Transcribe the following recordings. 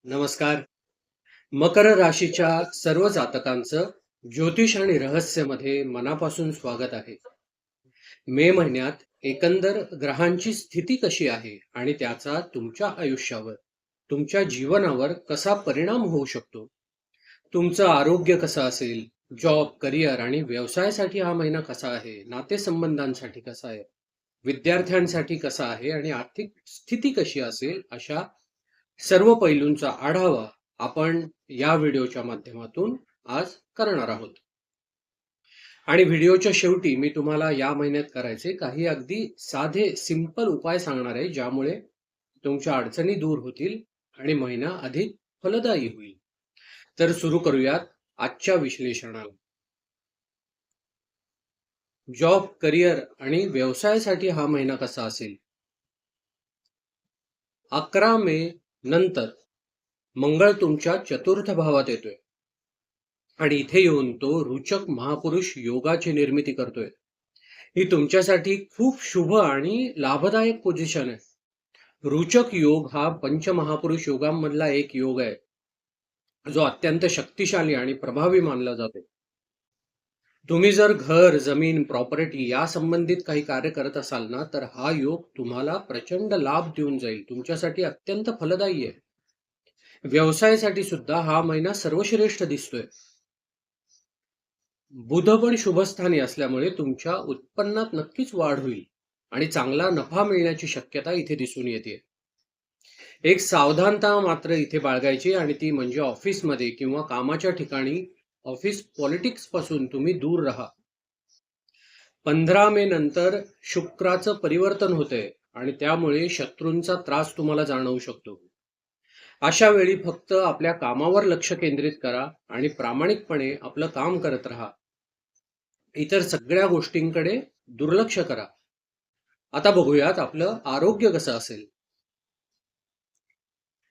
नमस्कार. मकर राशीच्या सर्व जातकांचं ज्योतिष आणि रहस्यमध्ये मनापासून स्वागत आहे. मे महिन्यात एकंदर ग्रहांची स्थिती कशी आहे आणि त्याचा तुमच्या आयुष्यावर, तुमच्या जीवनावर कसा परिणाम होऊ शकतो? तुमचं आरोग्य कसं असेल? जॉब, करिअर आणि व्यवसायासाठी हा महिना कसा आहे? नातेसंबंधांसाठी कसा आहे? विद्यार्थ्यांसाठी कसा आहे आणि आर्थिक स्थिती कशी असेल? अशा सर्व पैलूंचा आढावा आपण या व्हिडिओच्या माध्यमातून आज करणार आहोत. आणि व्हिडिओच्या शेवटी मी तुम्हाला या महिन्यात करायचे काही अगदी साधे सिंपल उपाय सांगणार आहे, ज्यामुळे तुमच्या अडचणी दूर होतील आणि महिना अधिक फलदायी होईल. तर सुरू करूयात आजच्या विश्लेषणाला. जॉब, करिअर आणि व्यवसायासाठी हा महिना कसा असेल? 11 मे नंतर मंगळ तुमच्या चतुर्थ भावात येतोय आणि इथे येऊन तो रुचक महापुरुष योगाची निर्मिती करतोय. ही तुमच्यासाठी खूप शुभ आणि लाभदायक पोझिशन आहे. रुचक योग हा पंचमहापुरुष योगांमधला एक योग आहे, जो अत्यंत शक्तिशाली आणि प्रभावी मानला जातो. तुम्ही जर घर, जमीन, प्रॉपर्टी या संबंधित काही कार्य करत असाल ना, तर हा योग तुम्हाला प्रचंड लाभ देऊन जाईल. तुमच्यासाठी अत्यंत फलदायी आहे. व्यवसायासाठी सुद्धा हा महिना सर्वश्रेष्ठ दिसतोय. बुध पण शुभस्थानी असल्यामुळे तुमच्या उत्पन्नात नक्कीच वाढ होईल आणि चांगला नफा मिळण्याची शक्यता इथे दिसून येते. एक सावधानता मात्र इथे बाळगायची आणि ती म्हणजे ऑफिसमध्ये किंवा कामाच्या ठिकाणी ऑफिस पॉलिटिक्स पासून तुम्ही दूर राहा. 15 मे नंतर शुक्राचं परिवर्तन होतंय आणि त्यामुळे शत्रूंचा त्रास तुम्हाला जाणवू शकतो. अशा वेळी फक्त आपल्या कामावर लक्ष केंद्रित करा आणि प्रामाणिकपणे आपलं काम करत राहा. इतर सगळ्या गोष्टींकडे दुर्लक्ष करा. आता बघूयात आपलं आरोग्य कसं असेल.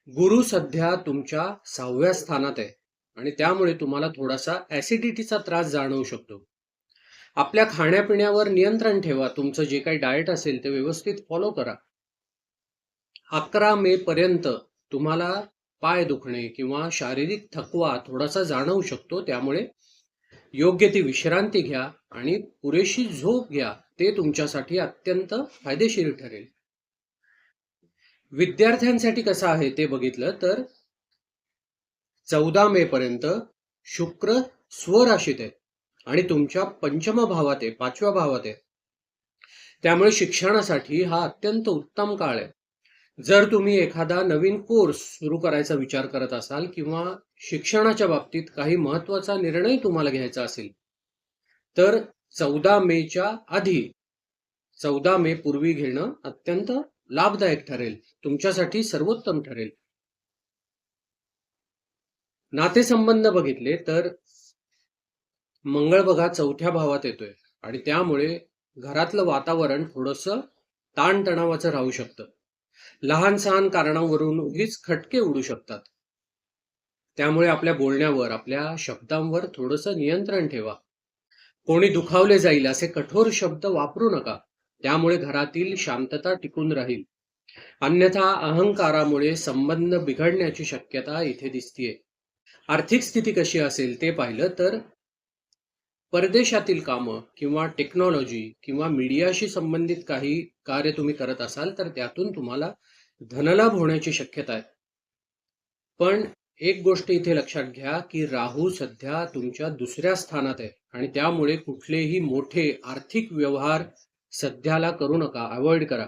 गुरु सध्या तुमच्या 6व्या स्थानात आहे आणि त्यामुळे तुम्हाला थोडासा ऍसिडिटीचा त्रास जाणवू शकतो. आपल्या खाण्यापिण्यावर नियंत्रण ठेवा. तुमचं जे काही डाएट असेल ते व्यवस्थित फॉलो करा. 11 मे पर्यंत तुम्हाला पाय दुखणे किंवा शारीरिक थकवा थोडासा जाणवू शकतो. त्यामुळे योग्य ती विश्रांती घ्या आणि पुरेशी झोप घ्या. ते तुमच्यासाठी अत्यंत फायदेशीर ठरेल. विद्यार्थ्यांसाठी कसं आहे ते बघितलं तर 14 मे पर्यंत शुक्र स्वराशीत आहे आणि तुमच्या पंचम भावात आहे, 5व्या भावात आहे. त्यामुळे शिक्षणासाठी हा अत्यंत उत्तम काळ आहे. जर तुम्ही एखादा नवीन कोर्स सुरू करायचा विचार करत असाल किंवा शिक्षणाच्या बाबतीत काही महत्वाचा निर्णय तुम्हाला घ्यायचा असेल, तर 14 मेच्या आधी 14 मे पूर्वी घेणं अत्यंत लाभदायक ठरेल. तुमच्यासाठी सर्वोत्तम ठरेल. नातेसंबंध बघितले तर मंगळ बघा 4थ्या भावात येतोय आणि त्यामुळे घरातलं वातावरण थोडंसं ताणतणावाचं राहू शकतं. लहान सहान कारणावरून उगीच खटके उडू शकतात. त्यामुळे आपल्या बोलण्यावर, आपल्या शब्दांवर थोडंसं नियंत्रण ठेवा. कोणी दुखावले जाईल असे कठोर शब्द वापरू नका. त्यामुळे घरातील शांतता टिकून राहील. अन्यथा अहंकारामुळे संबंध बिघडण्याची शक्यता इथे दिसतीये. आर्थिक स्थिती कशी असेल ते पाहिलं तर परदेशातील कामं किंवा टेक्नॉलॉजी किंवा मीडियाशी संबंधित काही कार्य तुम्ही करत असाल तर त्यातून तुम्हाला धनलाभ होण्याची शक्यता आहे. पण एक गोष्ट इथे लक्षात घ्या की राहू सध्या तुमच्या 2ऱ्या स्थानात आहे आणि त्यामुळे कुठलेही मोठे आर्थिक व्यवहार सध्याला करू नका, अवॉइड करा.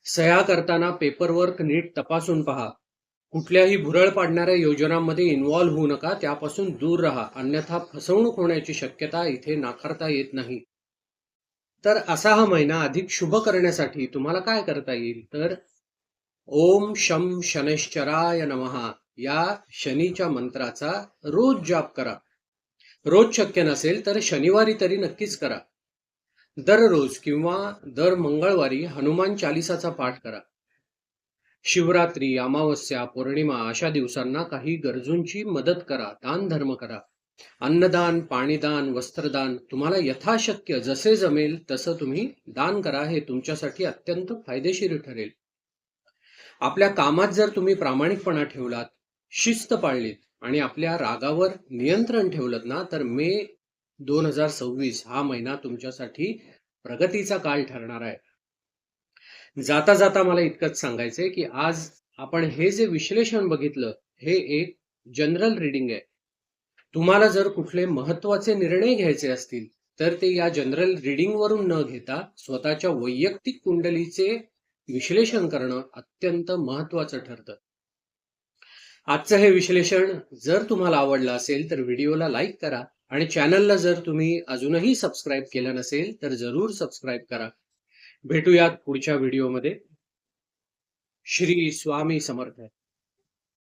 सह्या करताना पेपरवर्क नीट तपासून पहा. कुठल्याही भुरळ पाडणाऱ्या योजनांमध्ये इन्व्हॉल्व्ह होऊ नका. त्यापासून दूर राहा, अन्यथा फसवणूक होण्याची शक्यता इथे नाकारता येत नाही. तर असा हा महिना अधिक शुभ करण्यासाठी तुम्हाला काय करता येईल तर ओम शम शनैश्चराय नमः या शनीच्या मंत्राचा रोज जाप करा. रोज शक्य नसेल तर शनिवारी तरी नक्कीच करा. दररोज किंवा दर मंगळवारी हनुमान चालिसाचा पाठ करा. शिवरात्री, अमावस्या, पौर्णिमा अशा दिवसांना काही गरजूंची मदत करा, दान धर्म करा. अन्नदान, पाणीदान, वस्त्रदान तुम्हाला यथाशक्य जसे जमेल तसं तुम्ही दान करा. हे तुमच्यासाठी अत्यंत फायदेशीर ठरेल. आपल्या कामात जर तुम्ही प्रामाणिकपणा ठेवलात शिस्त पाळलीत आणि आपल्या रागावर नियंत्रण ठेवलं ना, तर मे 2026 हा महिना तुमच्यासाठी प्रगतीचा काळ ठरणार आहे. जाता जाता मला इतकंच सांगायचंय, की आज आपण हे जे विश्लेषण बघितलं, हे एक जनरल रीडिंग आहे. तुम्हाला जर कुठले महत्त्वाचे निर्णय घ्यायचे असतील, तर ते या जनरल रीडिंग वरून न घेता स्वतःच्या वैयक्तिक कुंडलीचे विश्लेषण करणं अत्यंत महत्त्वाचं ठरतं. आजचं हे विश्लेषण जर तुम्हाला आवडलं असेल, तर व्हिडिओला लाईक करा आणि चॅनलला जर तुम्ही अजूनही सबस्क्राईब केलं नसेल, तर जरूर सबस्क्राईब करा. भेटूयात पुढच्या व्हिडिओमध्ये. श्री स्वामी समर्थ.